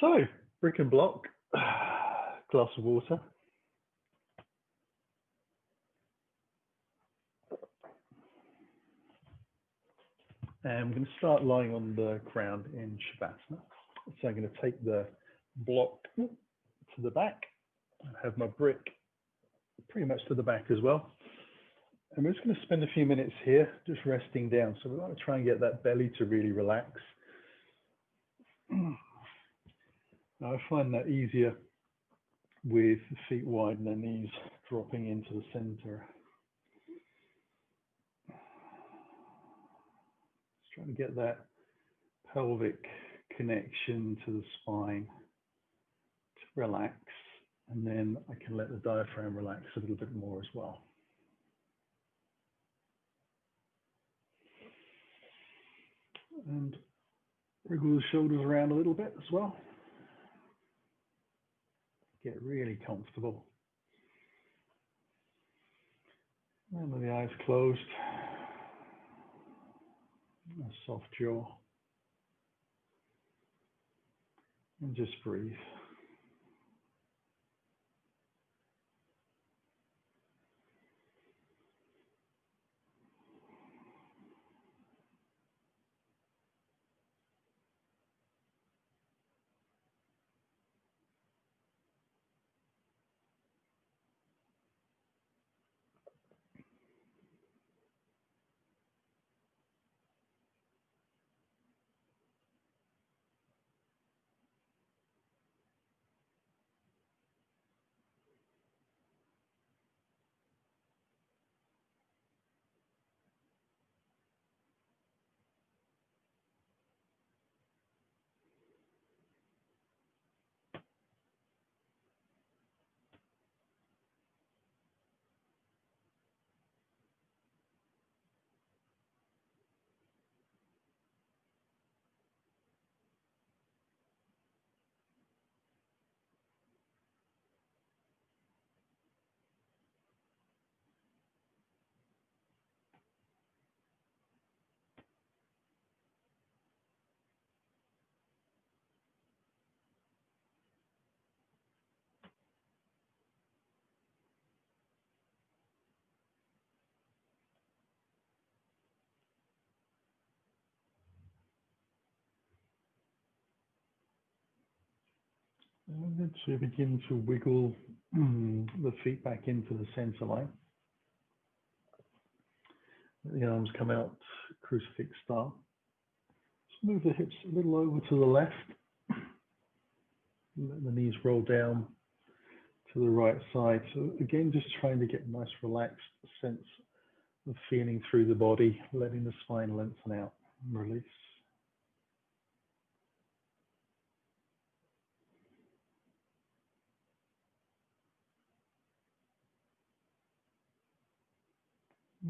So, brick and block, glass of water. And I'm going to start lying on the ground in Shavasana. So I'm going to take the block to the back and have my brick pretty much to the back as well. And we're just going to spend a few minutes here just resting down. So we want to try and get that belly to really relax. Now I find that easier with the feet wide and the knees dropping into the center. Just trying to get that pelvic connection to the spine to relax, and then I can let the diaphragm relax a little bit more as well. And wriggle the shoulders around a little bit as well. Get really comfortable. And with the eyes closed, a soft jaw. And just breathe. And then to begin to wiggle the feet back into the center line. Let the arms come out, crucifix style. Just move the hips a little over to the left. Let the knees roll down to the right side. So again, just trying to get a nice relaxed sense of feeling through the body, letting the spine lengthen out and release.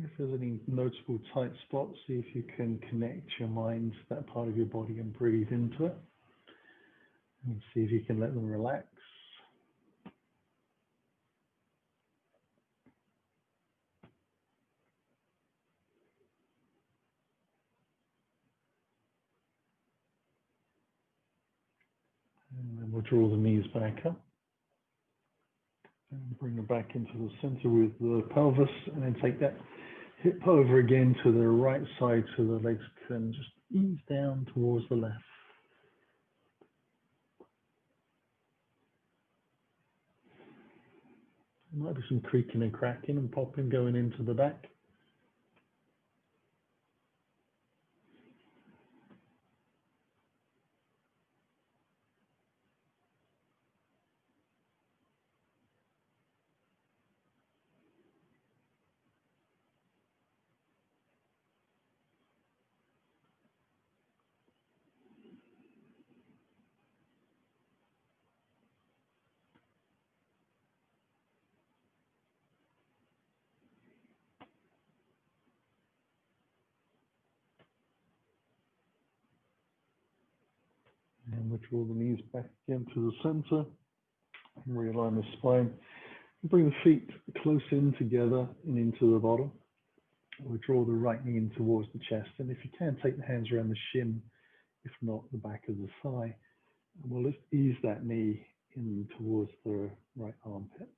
If there's any noticeable tight spots, see if you can connect your mind to that part of your body and breathe into it. And see if you can let them relax. And then we'll draw the knees back up. And bring them back into the center with the pelvis, and then take that hip over again to the right side so the legs can just ease down towards the left. There might be some creaking and cracking and popping going into the back. And we'll draw the knees back again to the center. And realign the spine. And bring the feet close in together and into the bottom. We'll draw the right knee in towards the chest. And if you can, take the hands around the shin, if not the back of the thigh. And we'll just ease that knee in towards the right armpit.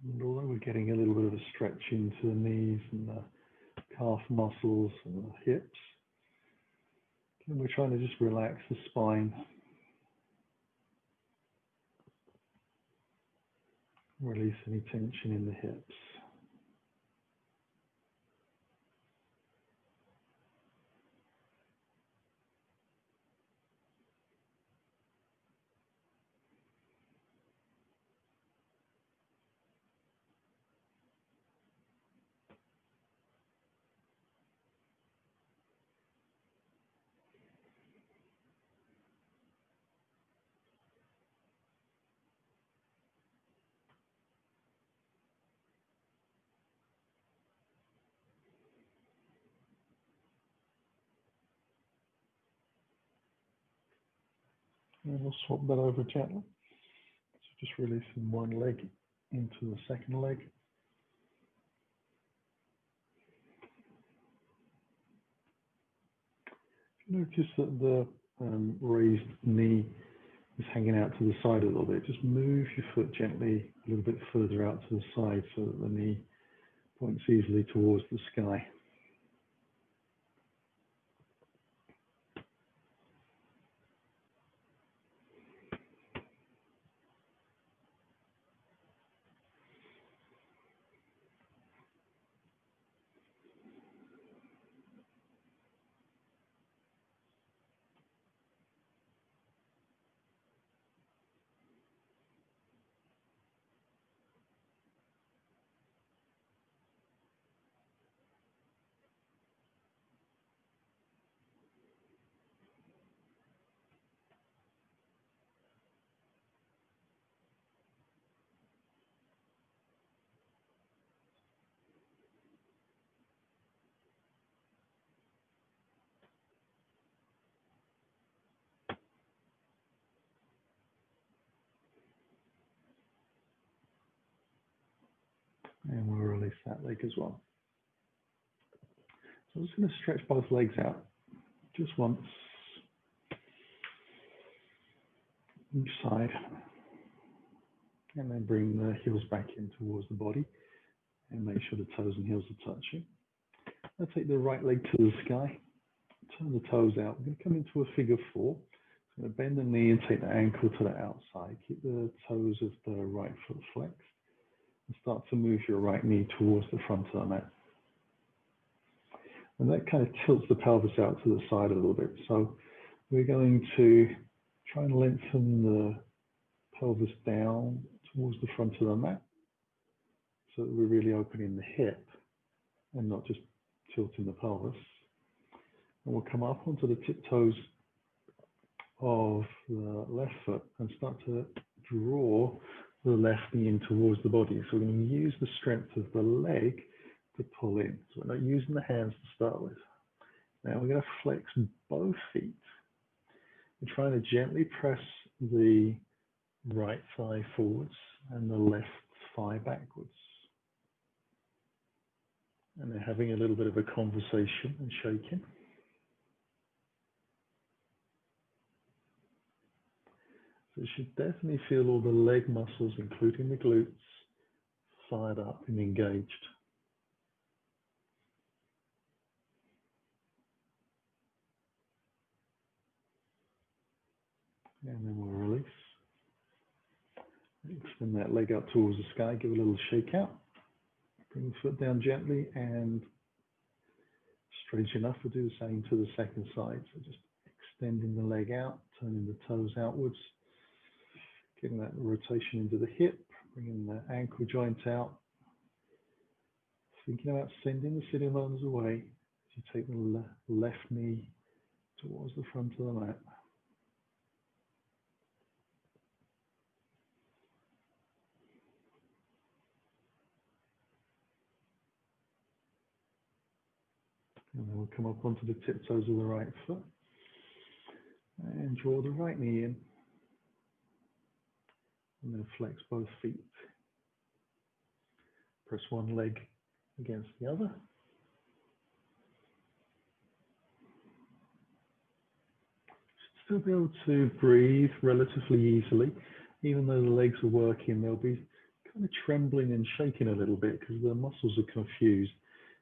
And although we're getting a little bit of a stretch into the knees and the calf muscles and the hips, and we're trying to just relax the spine, release any tension in the hips. And we'll swap that over gently. So just releasing one leg into the second leg. Notice that the raised knee is hanging out to the side a little bit. Just move your foot gently a little bit further out to the side so that the knee points easily towards the sky. And we'll release that leg as well. So I'm just going to stretch both legs out just once, each side, and then bring the heels back in towards the body and make sure the toes and heels are touching. I'll take the right leg to the sky, turn the toes out. We're going to come into a figure four. I'm going to bend the knee and take the ankle to the outside. Keep the toes of the right foot flexed and start to move your right knee towards the front of the mat. And that kind of tilts the pelvis out to the side a little bit. So we're going to try and lengthen the pelvis down towards the front of the mat so that we're really opening the hip and not just tilting the pelvis. And we'll come up onto the tiptoes of the left foot and start to draw the left knee in towards the body. So we're going to use the strength of the leg to pull in. So we're not using the hands to start with. Now we're going to flex both feet. We're trying to gently press the right thigh forwards and the left thigh backwards. And they're having a little bit of a conversation and shaking. So you should definitely feel all the leg muscles, including the glutes, fired up and engaged. And then we'll release. Extend that leg up towards the sky, give it a little shake out. Bring the foot down gently and straight enough. We'll do the same to the second side. So just extending the leg out, turning the toes outwards, getting that rotation into the hip, bringing the ankle joint out. Thinking about sending the sitting bones away as you take the left knee towards the front of the mat. And then we'll come up onto the tiptoes of the right foot and draw the right knee in. And then flex both feet Press one leg against the other. Still be able to breathe relatively easily. Even though the legs are working, they'll be kind of trembling and shaking a little bit because the muscles are confused.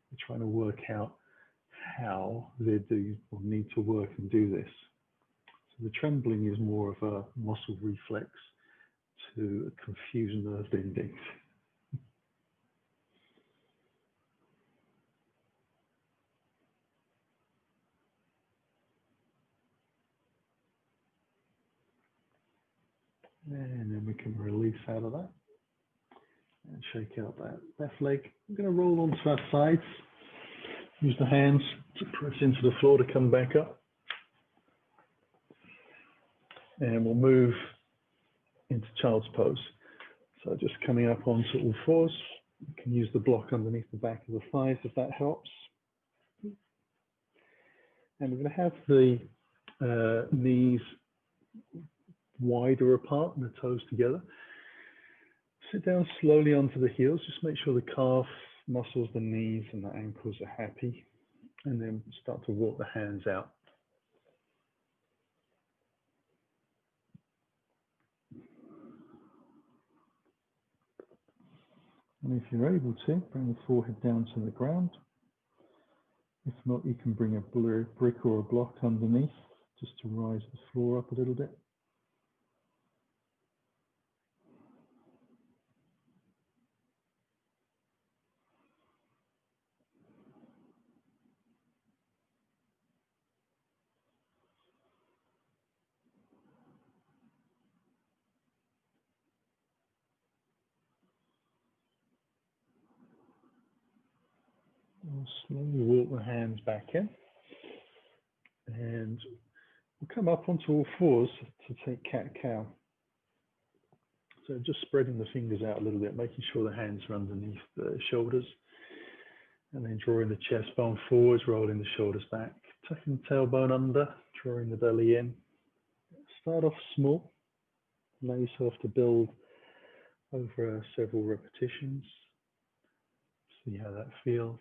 They're trying to work out how they do or need to work and do this. So the trembling is more of a muscle reflex to confuse nerve endings. And then we can release out of that and shake out that left leg. I'm going to roll onto our sides. Use the hands to press into the floor to come back up. And we'll move into child's pose. So just coming up onto all fours. You can use the block underneath the back of the thighs if that helps. And we're going to have the knees wider apart and the toes together. Sit down slowly onto the heels. Just make sure the calf muscles, the knees and the ankles are happy. And then start to walk the hands out. And if you're able to, bring the forehead down to the ground. If not, you can bring a brick or a block underneath just to rise the floor up a little bit. We'll slowly walk the hands back in. And we'll come up onto all fours to take cat-cow. So just spreading the fingers out a little bit, making sure the hands are underneath the shoulders. And then drawing the chest bone forwards, rolling the shoulders back. Tucking the tailbone under, drawing the belly in. Start off small. Allow yourself to build over several repetitions. See how that feels.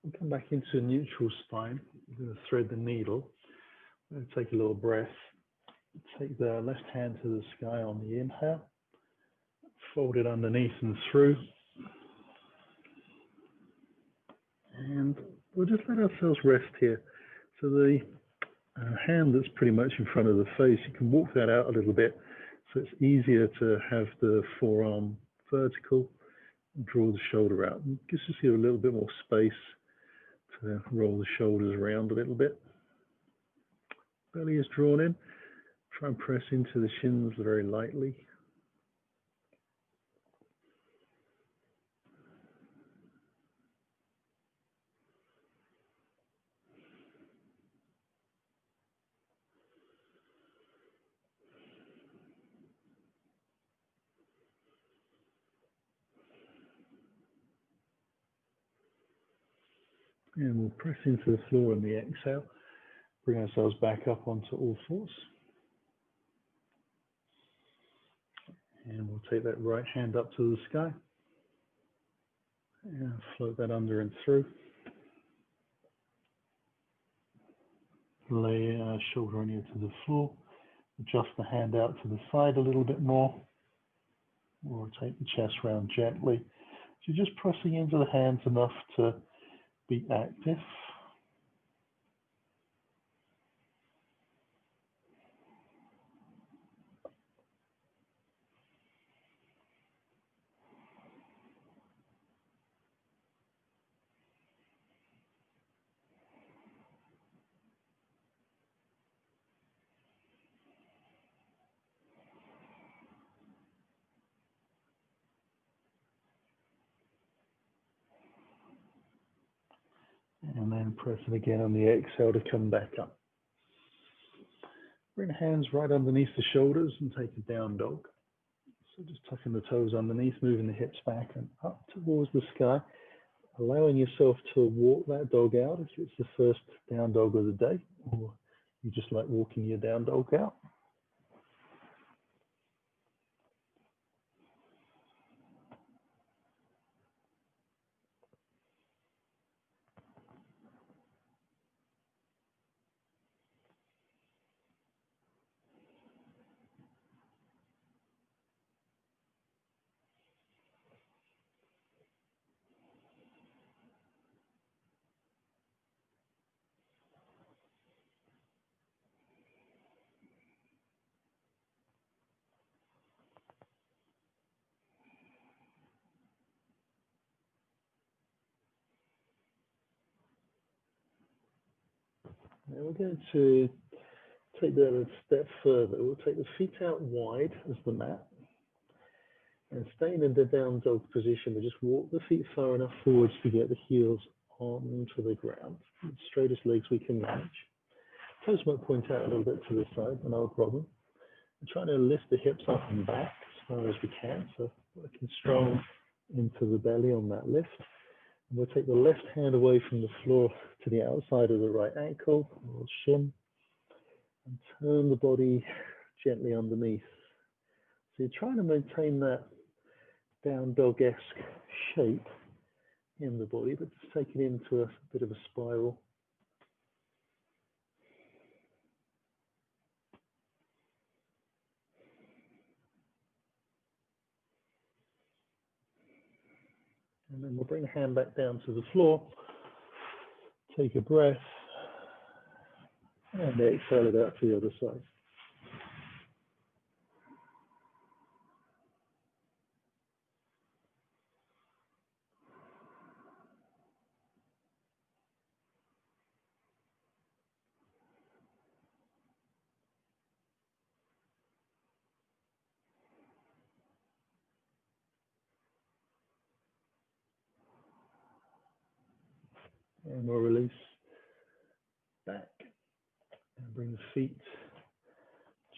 We'll come back into a neutral spine. I'm going to thread the needle. I'm going to take a little breath. Take the left hand to the sky on the inhale. Fold it underneath and through. And we'll just let ourselves rest here. So the hand that's pretty much in front of the face, you can walk that out a little bit. So it's easier to have the forearm vertical and draw the shoulder out. It gives us here a little bit more space to roll the shoulders around a little bit. Belly is drawn in. Try and press into the shins very lightly. And we'll press into the floor in the exhale. Bring ourselves back up onto all fours. And we'll take that right hand up to the sky. And float that under and through. Lay a shoulder on you to the floor. Adjust the hand out to the side a little bit more. Or take the chest round gently. So you're just pressing into the hands enough to be active. And press it again on the exhale to come back up. Bring the hands right underneath the shoulders and take a down dog. So just tucking the toes underneath, moving the hips back and up towards the sky, allowing yourself to walk that dog out if it's the first down dog of the day, or you just like walking your down dog out. Now we're going to take that a step further. We'll take the feet out wide as the mat. And staying in the down dog position, we just walk the feet far enough forwards to get the heels onto the ground. Straightest legs we can manage. Toes might point out a little bit to the side, no problem. We're trying to lift the hips up and back as far as we can, so working strong into the belly on that lift. And we'll take the left hand away from the floor to the outside of the right ankle, or shin, and turn the body gently underneath. So you're trying to maintain that down dog-esque shape in the body, but just take it into a bit of a spiral. And then we'll bring the hand back down to the floor, take a breath, and exhale it out to the other side. And we'll release back and bring the feet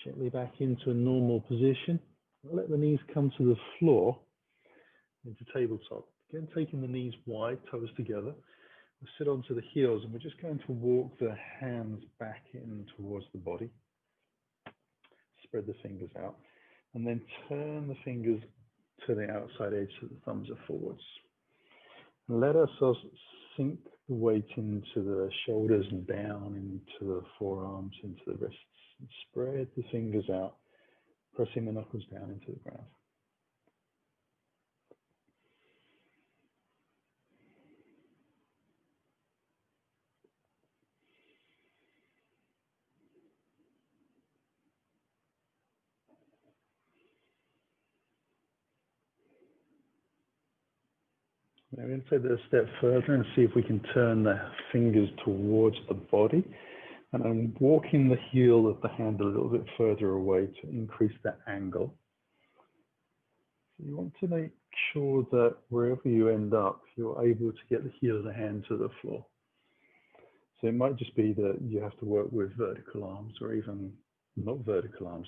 gently back into a normal position. We'll let the knees come to the floor into tabletop. Again, taking the knees wide, toes together. We'll sit onto the heels and we're just going to walk the hands back in towards the body. Spread the fingers out and then turn the fingers to the outside edge so the thumbs are forwards. And let ourselves sink the weight into the shoulders and down into the forearms, into the wrists. And spread the fingers out, pressing the knuckles down into the ground. Now we're going to take that a step further and see if we can turn the fingers towards the body. And I'm walking the heel of the hand a little bit further away to increase that angle. So you want to make sure that wherever you end up, you're able to get the heel of the hand to the floor. So it might just be that you have to work with vertical arms, or even not vertical arms.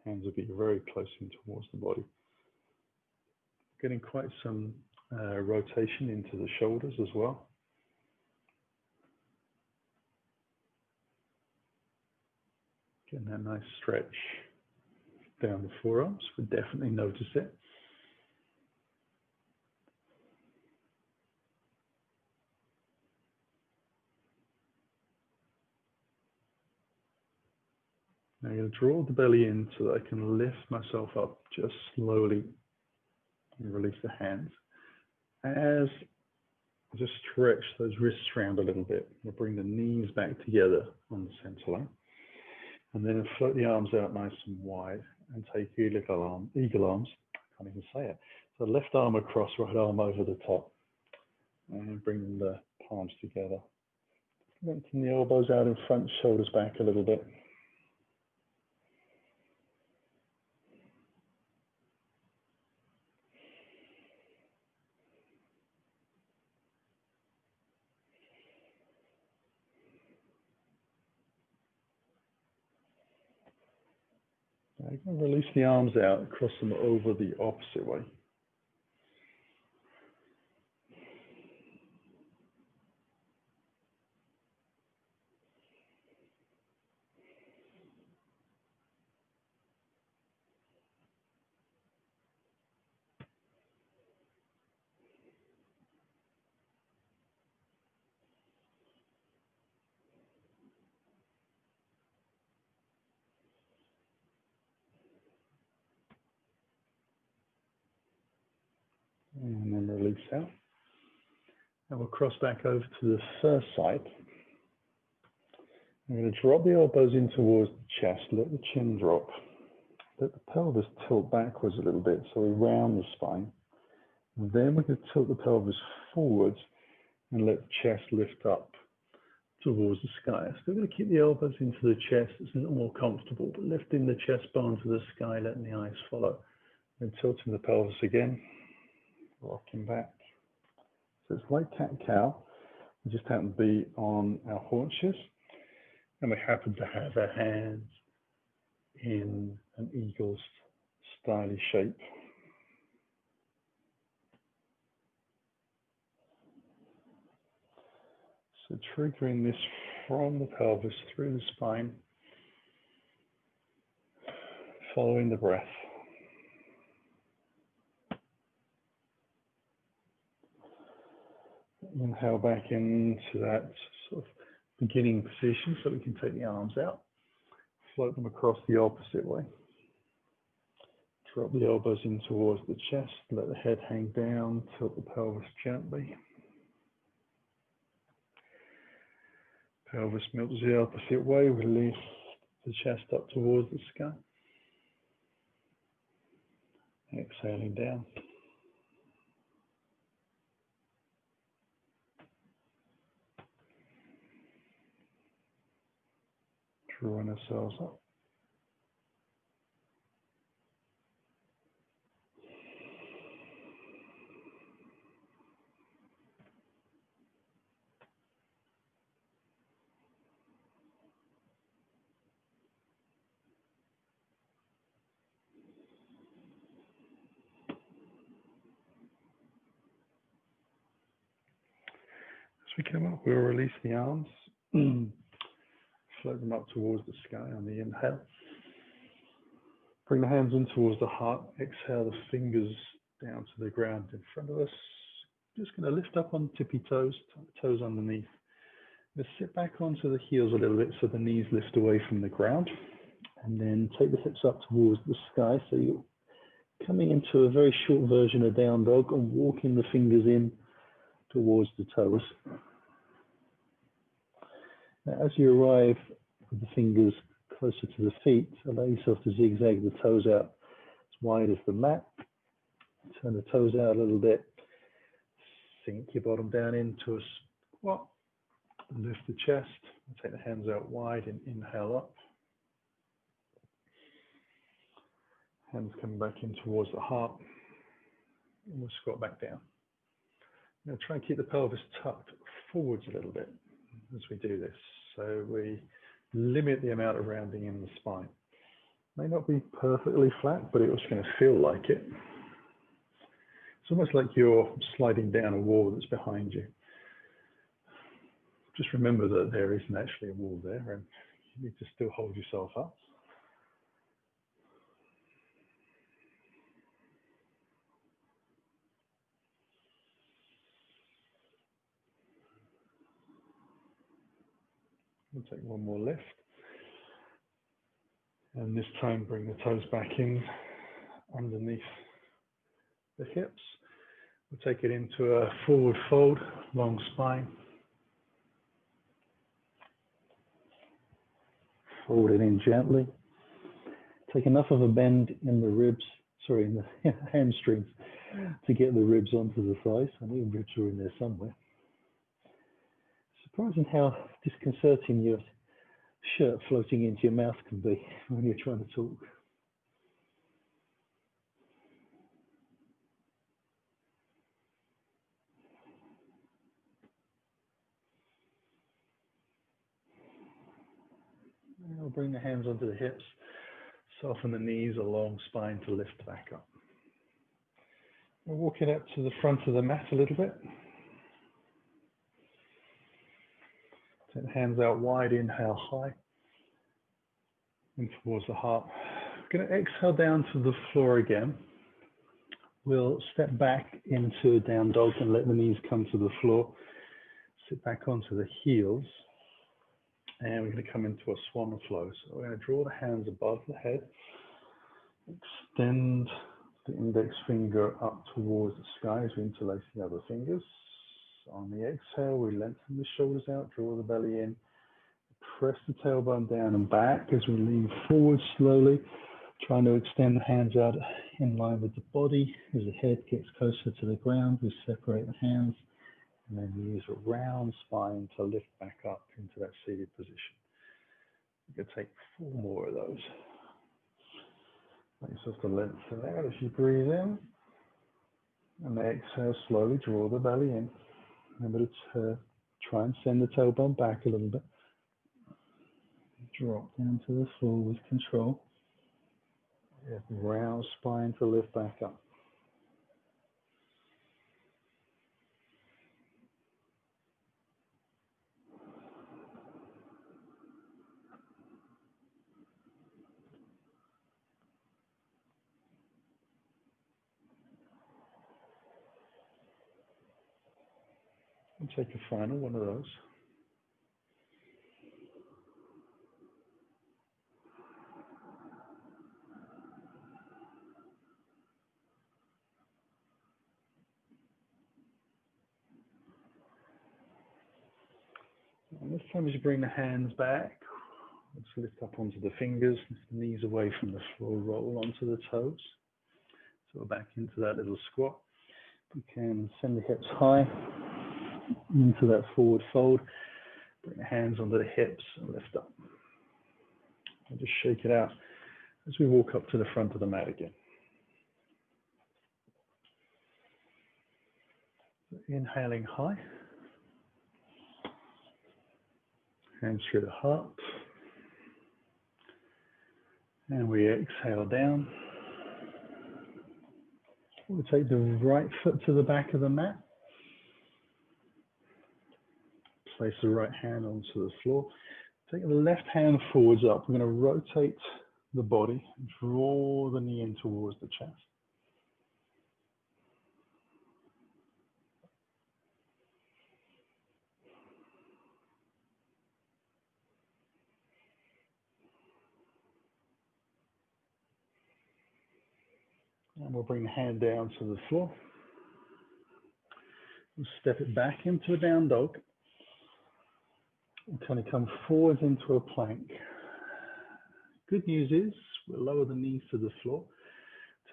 Hands will be very close in towards the body. Getting quite some rotation into the shoulders as well. Getting that nice stretch down the forearms, we definitely notice it. Now I'm going to draw the belly in so that I can lift myself up just slowly and release the hands. As I just stretch those wrists around a little bit, we'll bring the knees back together on the center line. And then float the arms out nice and wide and take eagle arms, I can't even say it. So left arm across, right arm over the top. And bring the palms together. Lengthen the elbows out in front, shoulders back a little bit. I'm going to release the arms out, cross them over the opposite way. And then release out. And we'll cross back over to the first side. I'm going to drop the elbows in towards the chest, let the chin drop. Let the pelvis tilt backwards a little bit so we round the spine. And then we're going to tilt the pelvis forwards and let the chest lift up towards the sky. Still going to keep the elbows into the chest, it's a little more comfortable, but lifting the chest bone to the sky, letting the eyes follow. And tilting the pelvis again, rocking back. So it's like cat-cow. We just happen to be on our haunches, and we happen to have our hands in an eagle's stylish shape. So triggering this from the pelvis through the spine, following the breath. Inhale back into that sort of beginning position so we can take the arms out, float them across the opposite way. Drop the elbows in towards the chest, let the head hang down, tilt the pelvis gently. Pelvis moves the opposite way, release the chest up towards the sky. Exhaling down. Drawing ourselves up. As we come up, we'll release the arms, float them up towards the sky on the inhale. Bring the hands in towards the heart, exhale the fingers down to the ground in front of us. Just going to lift up on tippy toes, toes underneath. Let's sit back onto the heels a little bit so the knees lift away from the ground. And then take the hips up towards the sky. So you're coming into a very short version of down dog and walking the fingers in towards the toes. Now, as you arrive with the fingers closer to the feet, allow yourself to zigzag the toes out as wide as the mat. Turn the toes out a little bit. Sink your bottom down into a squat. Lift the chest. Take the hands out wide and inhale up. Hands coming back in towards the heart. And we'll squat back down. Now try and keep the pelvis tucked forwards a little bit as we do this. So we limit the amount of rounding in the spine. May not be perfectly flat, but it's going to feel like it. It's almost like you're sliding down a wall that's behind you. Just remember that there isn't actually a wall there, and you need to still hold yourself up. We'll take one more lift. And this time bring the toes back in underneath the hips. We'll take it into a forward fold, long spine. Fold it in gently. Take enough of a bend in the ribs, sorry, in the hamstrings to get the ribs onto the thighs. I know the ribs are in there somewhere. Surprising how disconcerting your shirt floating into your mouth can be when you're trying to talk. I'll bring the hands onto the hips, Soften the knees, a long spine to lift back up. We're walking up to the front of the mat a little bit. Take the hands out wide, inhale high, in towards the heart. We're going to exhale down to the floor again. We'll step back into a down dog and let the knees come to the floor. Sit back onto the heels. And we're going to come into a swan flow. So we're going to draw the hands above the head. Extend the index finger up towards the sky as we interlace the other fingers. On the exhale, we lengthen the shoulders out, draw the belly in. Press the tailbone down and back as we lean forward slowly, trying to extend the hands out in line with the body. As the head gets closer to the ground, we separate the hands and then use a round spine to lift back up into that seated position. You can take 4 more of those. Make yourself to lengthen out as you breathe in. And exhale, slowly draw the belly in. Remember to try and send the tailbone back a little bit. Drop down to the floor with control. Round spine to lift back up. And take a final one of those. And this time as you bring the hands back, let's lift up onto the fingers, lift the knees away from the floor, roll onto the toes. So we're back into that little squat. We can send the hips high into that forward fold. Bring the hands onto the hips and lift up. And just shake it out as we walk up to the front of the mat again. So inhaling high. Hands through the heart. And we exhale down. We'll take the right foot to the back of the mat. Place the right hand onto the floor. Take the left hand forwards up. We're going to rotate the body, draw the knee in towards the chest. And we'll bring the hand down to the floor. We'll step it back into a down dog. We'll kind of come forwards into a plank. Good news is we'll lower the knees to the floor.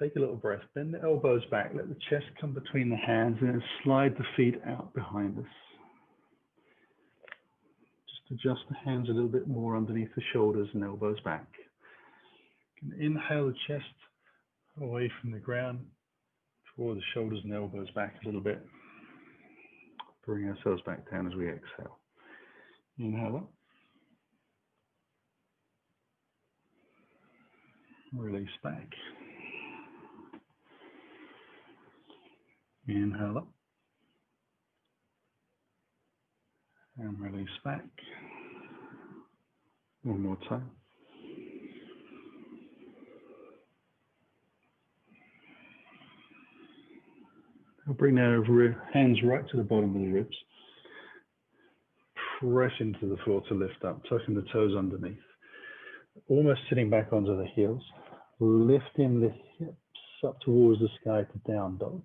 Take a little breath, bend the elbows back, let the chest come between the hands and then slide the feet out behind us. Just adjust the hands a little bit more underneath the shoulders and elbows back. You can inhale the chest away from the ground, draw the shoulders and elbows back a little bit. Bring ourselves back down as we exhale. Inhale up. Release back. Inhale up. And release back. One more time. I'll bring our hands right to the bottom of the ribs. Press into the floor to lift up, tucking the toes underneath. Almost sitting back onto the heels. Lifting the hips up towards the sky to down dog.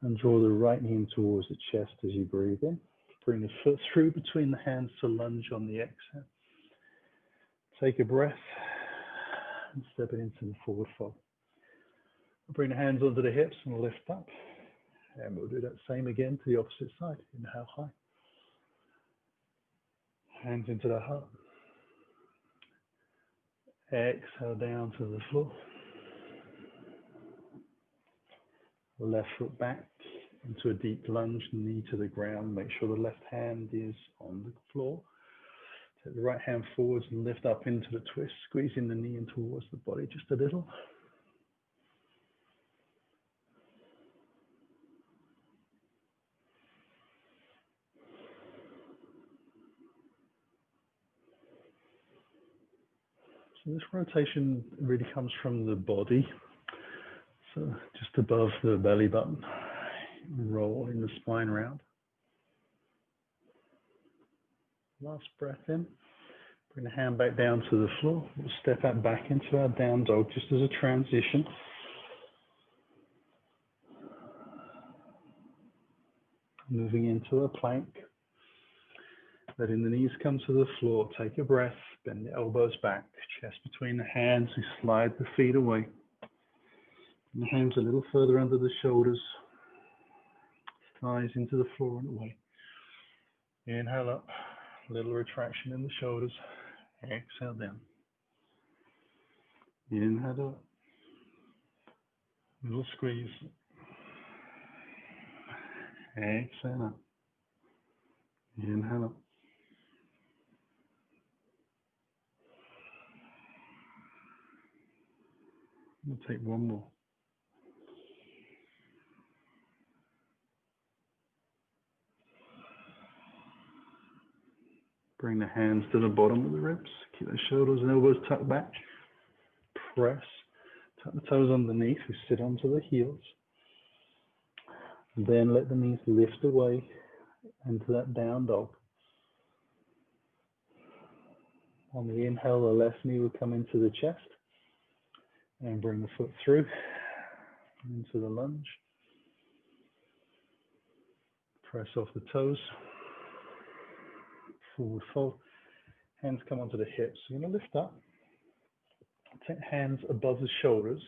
And draw the right knee in towards the chest as you breathe in. Bring the foot through between the hands to lunge on the exhale. Take a breath and step it into the forward fold. Bring the hands onto the hips and lift up. And we'll do that same again to the opposite side. Inhale high. Hands into the heart. Exhale down to the floor. Left foot back into a deep lunge, knee to the ground. Make sure the left hand is on the floor. Take the right hand forwards and lift up into the twist, squeezing the knee in towards the body just a little. So this rotation really comes from the body. So just above the belly button, rolling the spine round. Last breath in. Bring the hand back down to the floor. We'll step out back into our down dog just as a transition. Moving into a plank. Letting the knees come to the floor. Take a breath. Bend the elbows back. Chest between the hands. We slide the feet away. Bring the hands a little further under the shoulders. Thighs into the floor and away. Inhale up. A little retraction in the shoulders. Exhale down. Inhale up. Little squeeze. Exhale up. Inhale up. We'll take one more. Bring the hands to the bottom of the ribs. Keep the shoulders and elbows tucked back. Press. Tuck the toes underneath. We sit onto the heels. And then let the knees lift away into that down dog. On the inhale, the left knee will come into the chest. And bring the foot through into the lunge. Press off the toes. Forward fold. Hands come onto the hips. You're going to lift up. Take hands above the shoulders.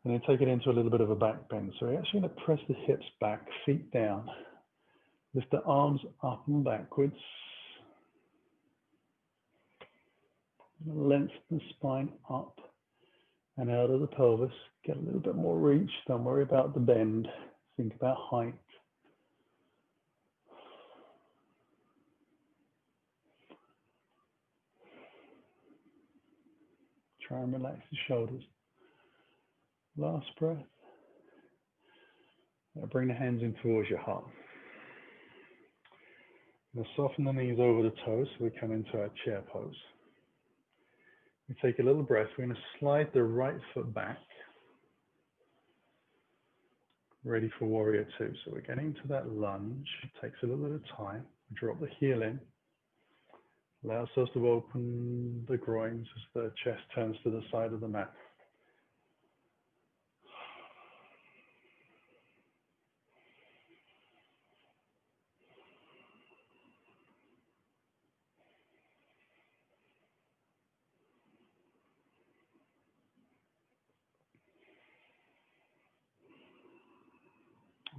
And then take it into a little bit of a back bend. So you're actually going to press the hips back, feet down. Lift the arms up and backwards. Lengthen the spine up and out of the pelvis. Get a little bit more reach. Don't worry about the bend. Think about height. Try and relax the shoulders. Last breath. Now bring the hands in towards your heart. Now soften the knees over the toes so we come into our chair pose. We take a little breath. We're going to slide the right foot back. Ready for warrior two. So we're getting to that lunge. It takes a little bit of time. We drop the heel in. Allow ourselves to open the groins as the chest turns to the side of the mat.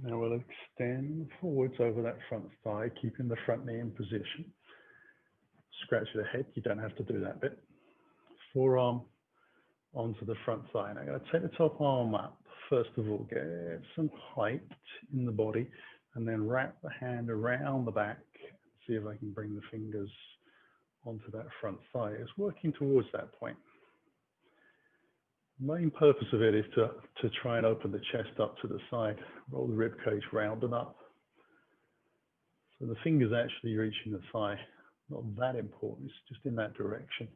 Now we'll extend forwards over that front thigh, keeping the front knee in position. Scratch the head, you don't have to do that bit. Forearm onto the front thigh. Now I'm going to take the top arm up. First of all, get some height in the body, and then wrap the hand around the back. See if I can bring the fingers onto that front thigh. It's working towards that point. The main purpose of it is to try and open the chest up to the side, roll the rib cage round and up. So the fingers actually reaching the thigh, not that important, it's just in that direction.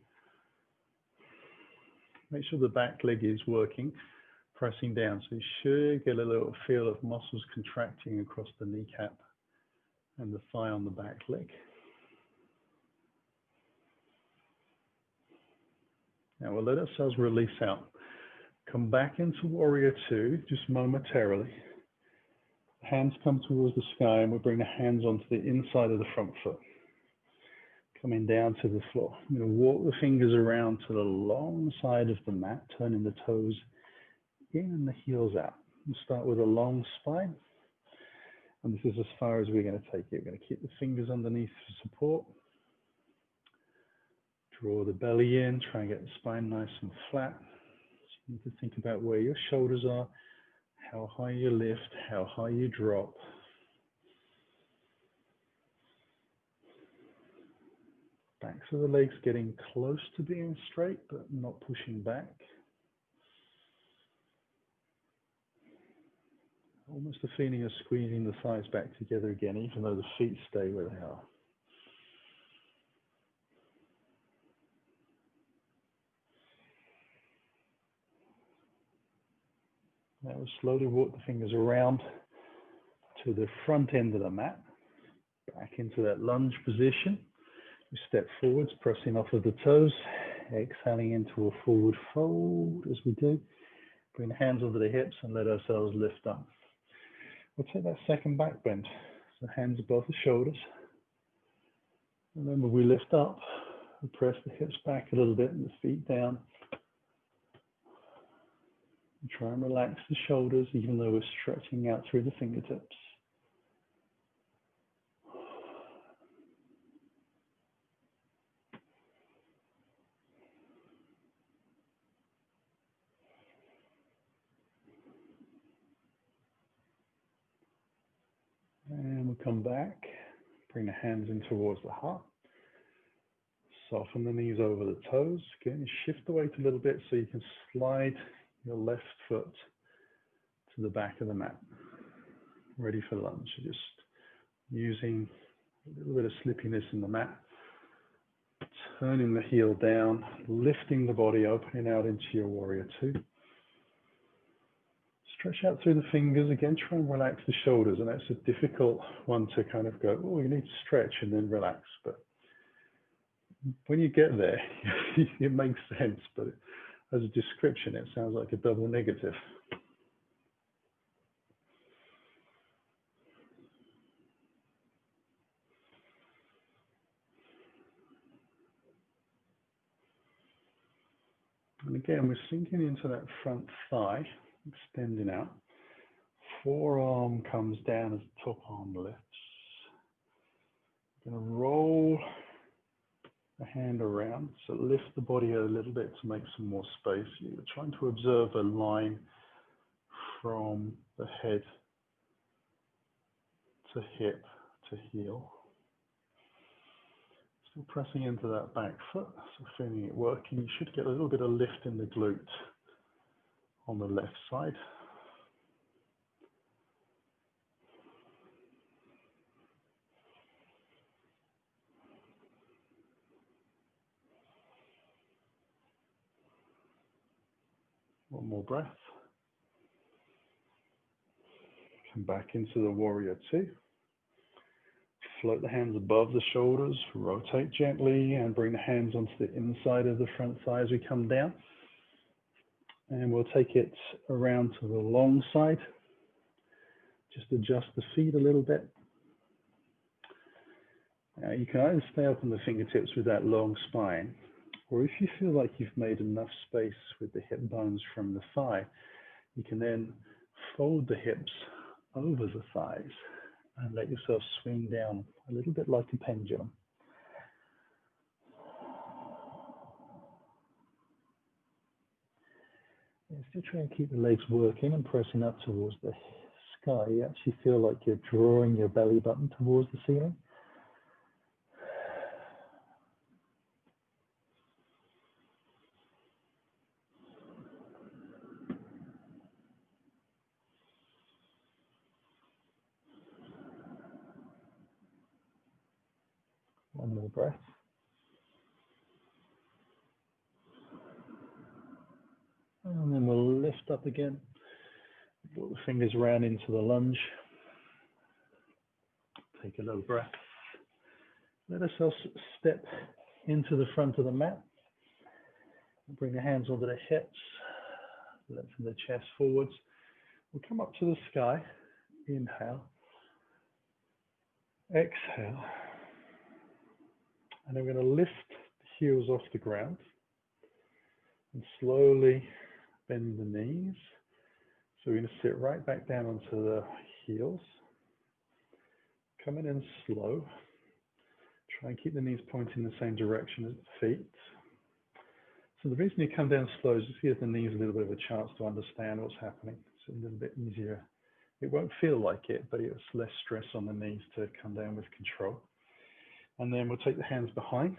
Make sure the back leg is working, pressing down. So you should get a little feel of muscles contracting across the kneecap and the thigh on the back leg. Now we'll let ourselves release out. Come back into warrior two, just momentarily. Hands come towards the sky and we'll bring the hands onto the inside of the front foot. Coming down to the floor. I'm going to walk the fingers around to the long side of the mat, turning the toes in and the heels out. We'll start with a long spine. And this is as far as we're going to take it. We're going to keep the fingers underneath for support. Draw the belly in, try and get the spine nice and flat. So you need to think about where your shoulders are, how high you lift, how high you drop. Backs of the legs getting close to being straight, but not pushing back. Almost a feeling of squeezing the thighs back together again, even though the feet stay where they are. Now we'll slowly walk the fingers around to the front end of the mat, back into that lunge position. We step forwards, pressing off of the toes, exhaling into a forward fold as we do. Bring the hands over the hips and let ourselves lift up. We'll take that second back bend, so hands above the shoulders. Remember, we lift up, we press the hips back a little bit and the feet down. And try and relax the shoulders, even though we're stretching out through the fingertips. And we'll come back, bring the hands in towards the heart. Soften the knees over the toes. Again, shift the weight a little bit so you can slide your left foot to the back of the mat. Ready for lunge. Just using a little bit of slippiness in the mat. Turning the heel down, lifting the body, opening out into your warrior two. Stretch out through the fingers. Again, try and relax the shoulders. And that's a difficult one to kind of go, oh, you need to stretch and then relax. But when you get there, it makes sense. But as a description, it sounds like a double negative. And again, we're sinking into that front thigh, extending out. Forearm comes down as the top arm lifts. We're going to roll the hand around, so lift the body a little bit to make some more space. You're trying to observe a line from the head to hip to heel. Still pressing into that back foot, so feeling it working. You should get a little bit of lift in the glute on the left side. One more breath. Come back into the warrior two. Float the hands above the shoulders, rotate gently, and bring the hands onto the inside of the front thigh as we come down. And we'll take it around to the long side. Just adjust the feet a little bit. Now you can either stay up on the fingertips with that long spine, or if you feel like you've made enough space with the hip bones from the thigh, you can then fold the hips over the thighs and let yourself swing down a little bit like a pendulum. Yeah, still try and keep the legs working and pressing up towards the sky. You actually feel like you're drawing your belly button towards the ceiling. One more breath. And then we'll lift up again. Put the fingers around into the lunge. Take a little breath. Let ourselves step into the front of the mat. Bring the hands onto the hips. Lengthen the chest forwards. We'll come up to the sky. Inhale. Exhale. And then we're going to lift the heels off the ground and slowly bend the knees. So we're going to sit right back down onto the heels. Coming in slow. Try and keep the knees pointing in the same direction as the feet. So the reason you come down slow is just to give the knees a little bit of a chance to understand what's happening. It's a little bit easier. It won't feel like it, but it's less stress on the knees to come down with control. And then we'll take the hands behind,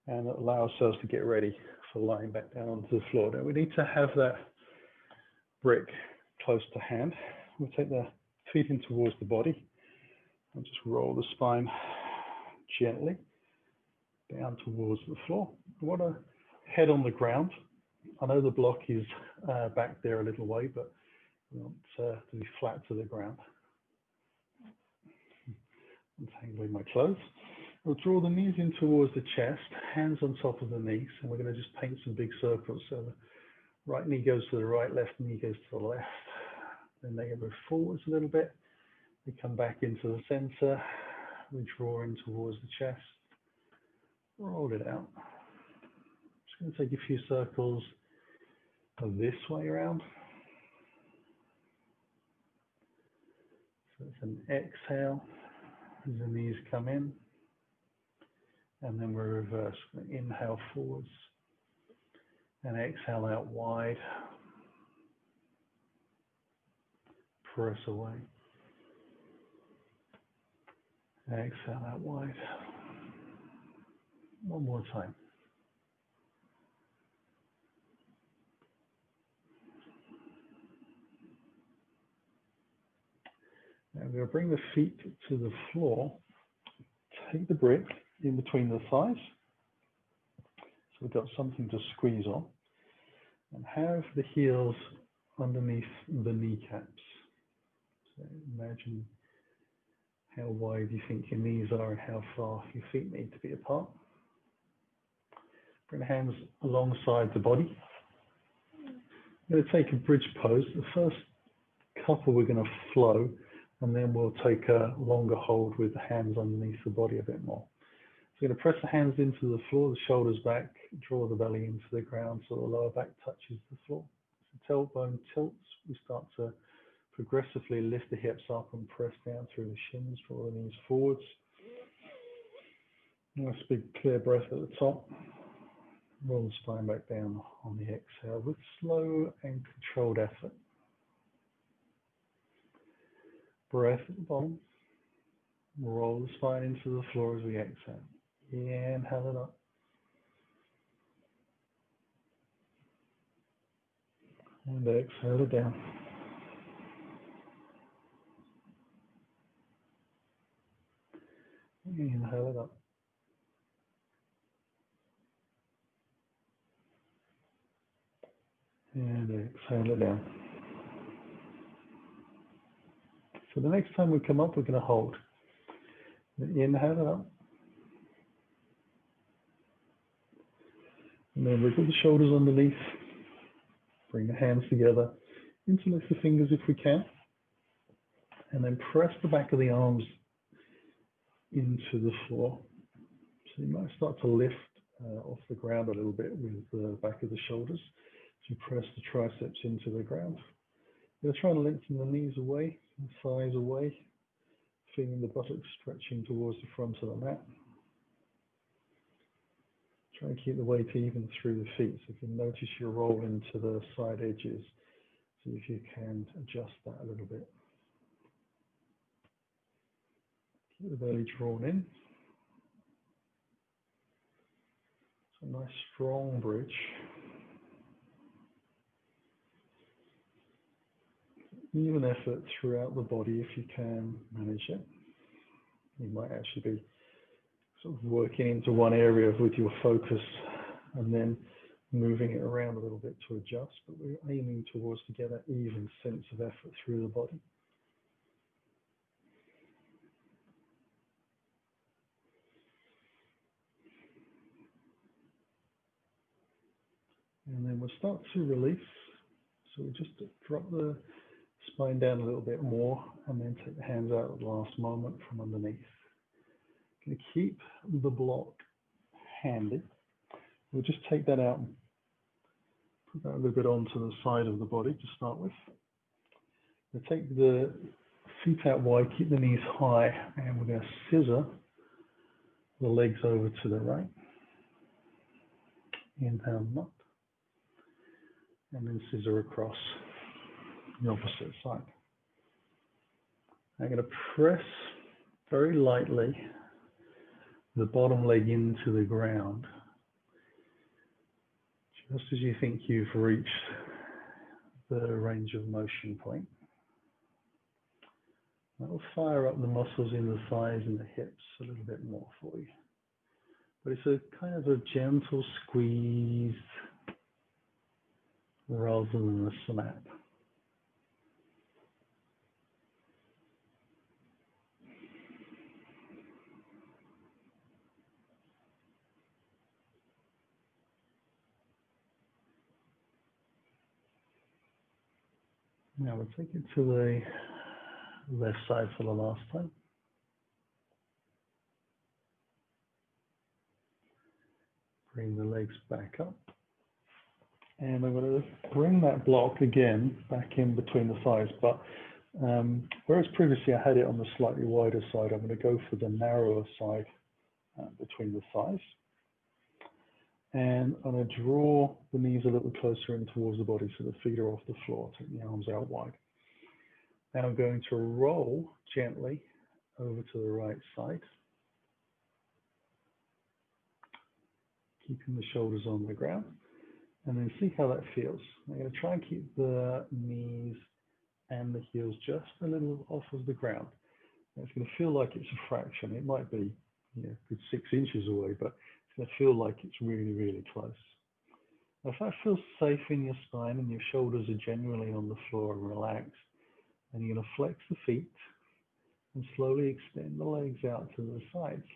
and allow ourselves to get ready for lying back down onto the floor. Now we need to have that brick close to hand. We'll take the feet in towards the body and just roll the spine gently down towards the floor. We want to head on the ground. I know the block is back there a little way, but we want to be flat to the ground. Untangling my clothes. We'll draw the knees in towards the chest, hands on top of the knees, and we're going to just paint some big circles. So the right knee goes to the right, left knee goes to the left. Then they move forwards a little bit. We come back into the center. We draw in towards the chest. Roll it out. Just going to take a few circles of this way around. So it's an exhale as the knees come in. And then we reverse. Inhale forwards and exhale out wide. Press away. Exhale out wide. One more time. Now we're going to bring the feet to the floor. Take the brick in between the thighs. So we've got something to squeeze on. And have the heels underneath the kneecaps. So imagine how wide you think your knees are and how far your feet need to be apart. Bring the hands alongside the body. I'm going to take a bridge pose. The first couple we're going to flow, and then we'll take a longer hold with the hands underneath the body a bit more. So we're going to press the hands into the floor, the shoulders back, draw the belly into the ground so the lower back touches the floor. As the tailbone tilts, we start to progressively lift the hips up and press down through the shins, draw the knees forwards. Nice big clear breath at the top. Roll the spine back down on the exhale with slow and controlled effort. Breath at the bottom. Roll the spine into the floor as we exhale. Inhale it up. And exhale it down. Inhale it up. And exhale it down. So the next time we come up, we're going to hold. Inhale it up. And then wriggle the shoulders underneath. Bring the hands together. Interlace the fingers if we can. And then press the back of the arms into the floor. So you might start to lift off the ground a little bit with the back of the shoulders. So you press the triceps into the ground. You're trying to lengthen the knees away, the thighs away, feeling the buttocks stretching towards the front of the mat. Try and keep the weight even through the feet. So if you notice your roll into the side edges, see if you can adjust that a little bit. Keep the belly drawn in. It's a nice strong bridge. Even effort throughout the body if you can manage it. You might actually be sort of working into one area with your focus and then moving it around a little bit to adjust, but we're aiming towards to get an even sense of effort through the body. And then we'll start to release. So we just drop the spine down a little bit more and then take the hands out at the last moment from underneath. Going to keep the block handy. We'll just take that out and put that a little bit onto the side of the body to start with. We'll take the feet out wide, keep the knees high, and we're going to scissor the legs over to the right. Inhale them up. And then scissor across the opposite side. I'm going to press very lightly the bottom leg into the ground Just as you think you've reached the range of motion point, that will fire up the muscles in the thighs and the hips a little bit more for you. But it's a kind of a gentle squeeze rather than a snap. Now we'll take it to the left side for the last time. Bring the legs back up. And I'm going to bring that block again back in between the thighs. But whereas previously I had it on the slightly wider side, I'm going to go for the narrower side between the thighs. And I'm going to draw the knees a little closer in towards the body so the feet are off the floor. Take the arms out wide. Now I'm going to roll gently over to the right side, keeping the shoulders on the ground, and then see how that feels. I'm going to try and keep the knees and the heels just a little off of the ground. And it's going to feel like it's a fraction. It might be, a good 6 inches away, but it's going to feel like it's really, really close. Now, if that feels safe in your spine and your shoulders are genuinely on the floor and relaxed, then you're going to flex the feet and slowly extend the legs out to the sides.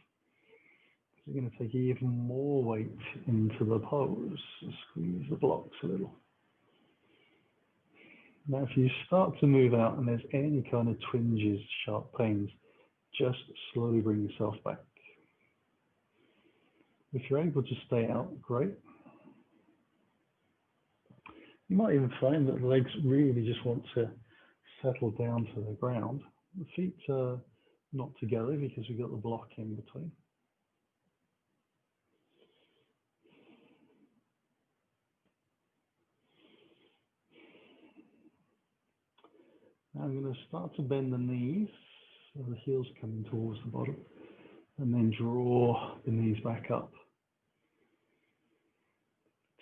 You're going to take even more weight into the pose, squeeze the blocks a little. Now, if you start to move out and there's any kind of twinges, sharp pains, just slowly bring yourself back. If you're able to stay out, great. You might even find that the legs really just want to settle down to the ground. The feet are not together because we've got the block in between. Now I'm going to start to bend the knees, so the heels coming towards the bottom, and then draw the knees back up.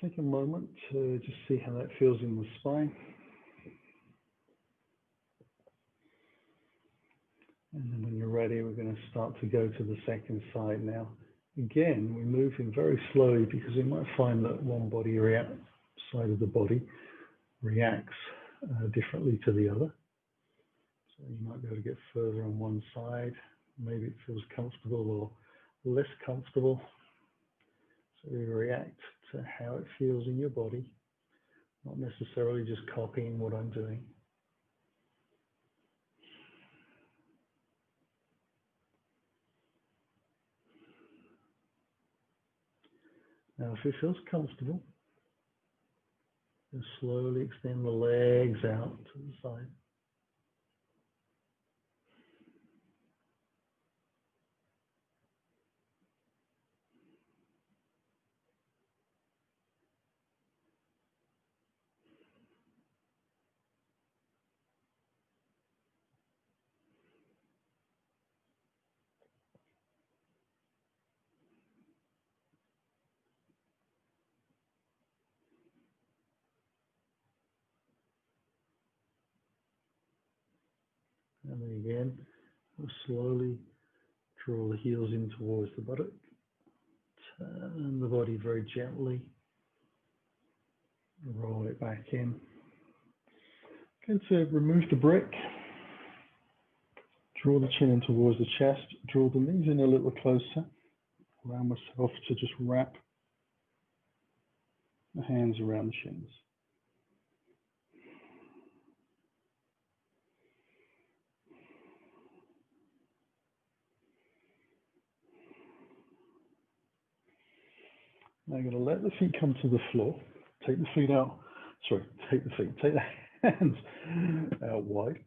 Take a moment to just see how that feels in the spine. And then when you're ready, we're going to start to go to the second side now. Again, we're moving very slowly because you might find that one side of the body reacts differently to the other. So you might be able to get further on one side. Maybe it feels comfortable or less comfortable. So you react to how it feels in your body, not necessarily just copying what I'm doing. Now, if it feels comfortable, then slowly extend the legs out to the side. And then again, we'll slowly draw the heels in towards the buttock. Turn the body very gently. Roll it back in. Going to remove the brick. Draw the chin in towards the chest. Draw the knees in a little closer. Allow myself to just wrap the hands around the shins. Now I'm going to let the feet come to the floor. Take the feet out. Sorry, take the hands out wide.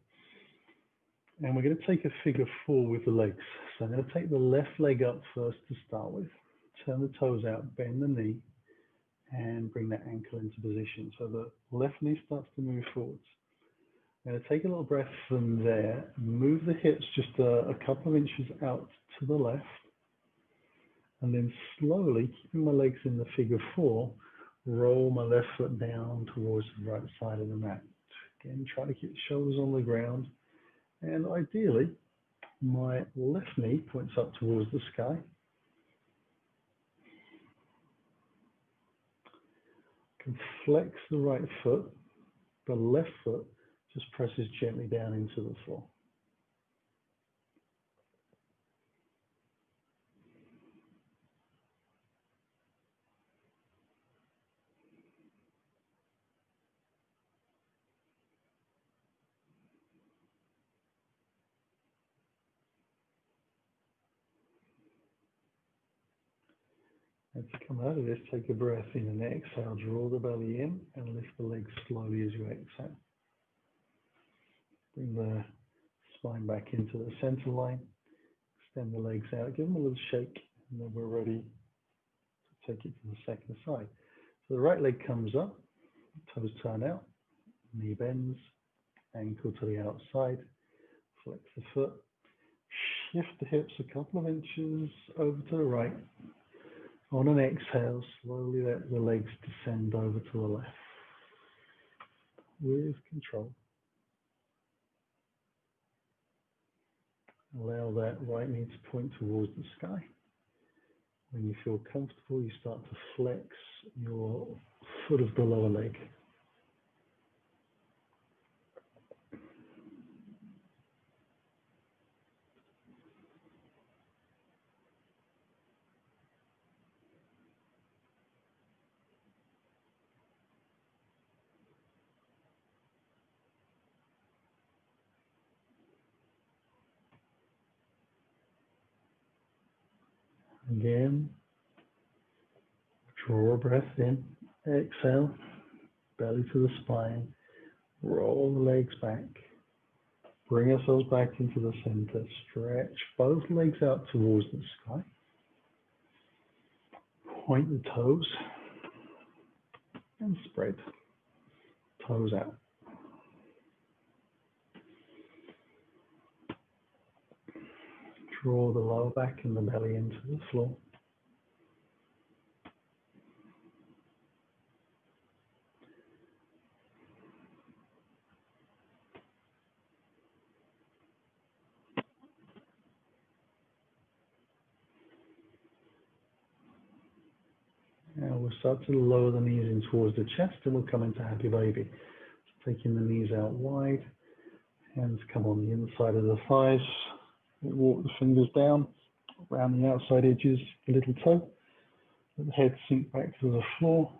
And we're going to take a figure 4 with the legs. So I'm going to take the left leg up first to start with. Turn the toes out, bend the knee, and bring that ankle into position. So the left knee starts to move forwards. I'm going to take a little breath from there, move the hips just a couple of inches out to the left, and then slowly, keeping my legs in the figure 4, Roll my left foot down towards the right side of the mat. Again, try to keep the shoulders on the ground. And ideally, my left knee points up towards the sky. I can flex the right foot. The left foot just presses gently down into the floor. As you come out of this, take a breath in and exhale. Draw the belly in and lift the legs slowly as you exhale. Bring the spine back into the center line. Extend the legs out. Give them a little shake, and then we're ready to take it to the second side. So the right leg comes up, toes turn out, knee bends, ankle to the outside, flex the foot, shift the hips a couple of inches over to the right. On an exhale, slowly let the legs descend over to the left with control. Allow that right knee to point towards the sky. When you feel comfortable, you start to flex your foot of the lower leg. Again, draw a breath in, exhale, belly to the spine, roll the legs back, bring ourselves back into the center, stretch both legs out towards the sky, point the toes, and spread, toes out. Draw the lower back and the belly into the floor. Now we'll start to lower the knees in towards the chest and we'll come into happy baby. So taking the knees out wide, hands come on the inside of the thighs, walk the fingers down around the outside edges, the little toe, let the head sink back to the floor,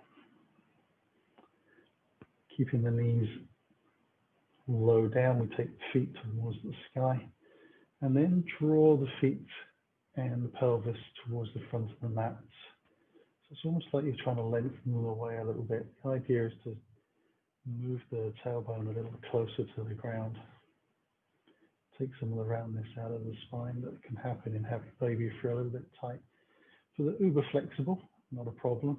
keeping the knees low down. We take the feet towards the sky and then draw the feet and the pelvis towards the front of the mat. So it's almost like you're trying to lengthen them away a little bit. The idea is to move the tailbone a little closer to the ground. Take some of the roundness out of the spine that can happen in happy baby if you're a little bit tight. So they're uber flexible, not a problem.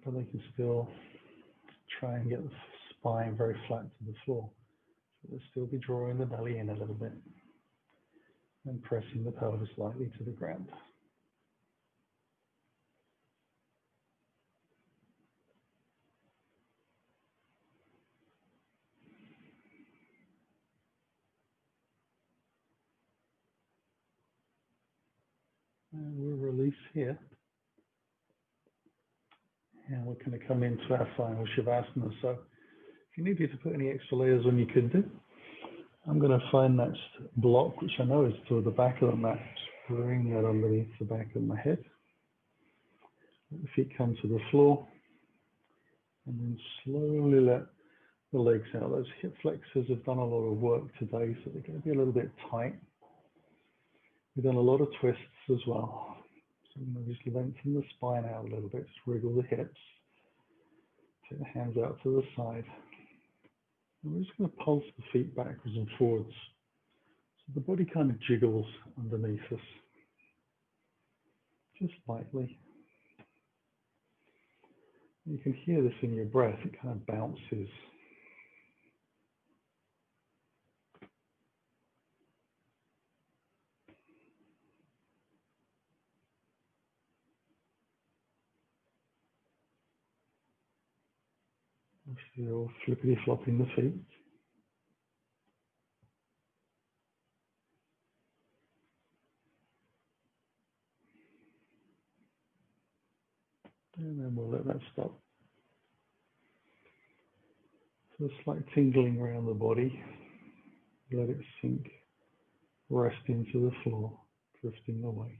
But they can still try and get the spine very flat to the floor. So they'll still be drawing the belly in a little bit and pressing the pelvis lightly to the ground. And we'll release here. And we're going to come into our final Shavasana. So if you needed to put any extra layers on, you could do. I'm going to find that block, which I know is toward the back of the mat. Just bring that underneath the back of my head. Let the feet come to the floor. And then slowly let the legs out. Those hip flexors have done a lot of work today, so they're going to be a little bit tight. We've done a lot of twists as well. So I'm going to just lengthen the spine out a little bit, just wriggle the hips. Take the hands out to the side. And we're just going to pulse the feet backwards and forwards. So the body kind of jiggles underneath us. Just lightly. You can hear this in your breath, it kind of bounces. Still flippity flopping the feet. And then we'll let that stop. So a slight tingling around the body. Let it sink, rest into the floor, drifting away.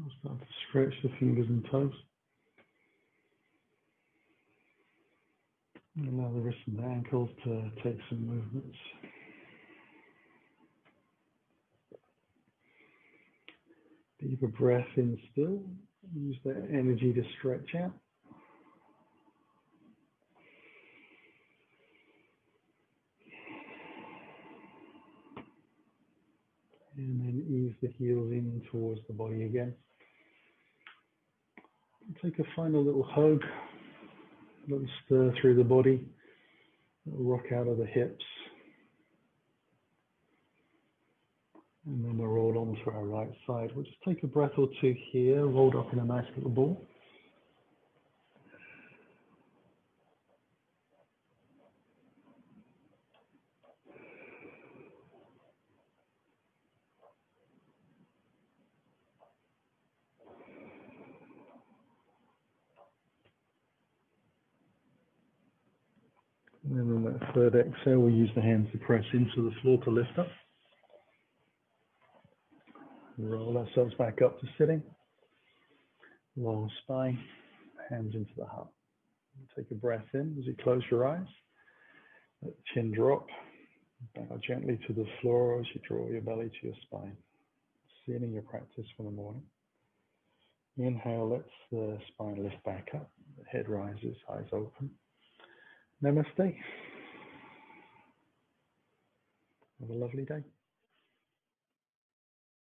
I'll start to stretch the fingers and toes. Allow the wrists and the ankles to take some movements. Deeper breath in still. Use that energy to stretch out. And then ease the heels in towards the body again. Take a final little hug, a little stir through the body, a little rock out of the hips. And then we'll roll on to our right side. We'll just take a breath or two here, rolled up in a nice little ball. And then on that third exhale, we'll use the hands to press into the floor to lift up. Roll ourselves back up to sitting. Long spine, hands into the heart. Take a breath in as you close your eyes. Let the chin drop. Bow gently to the floor as you draw your belly to your spine. Sealing your practice for the morning. Inhale, let the spine lift back up. The head rises, eyes open. Namaste. Have a lovely day.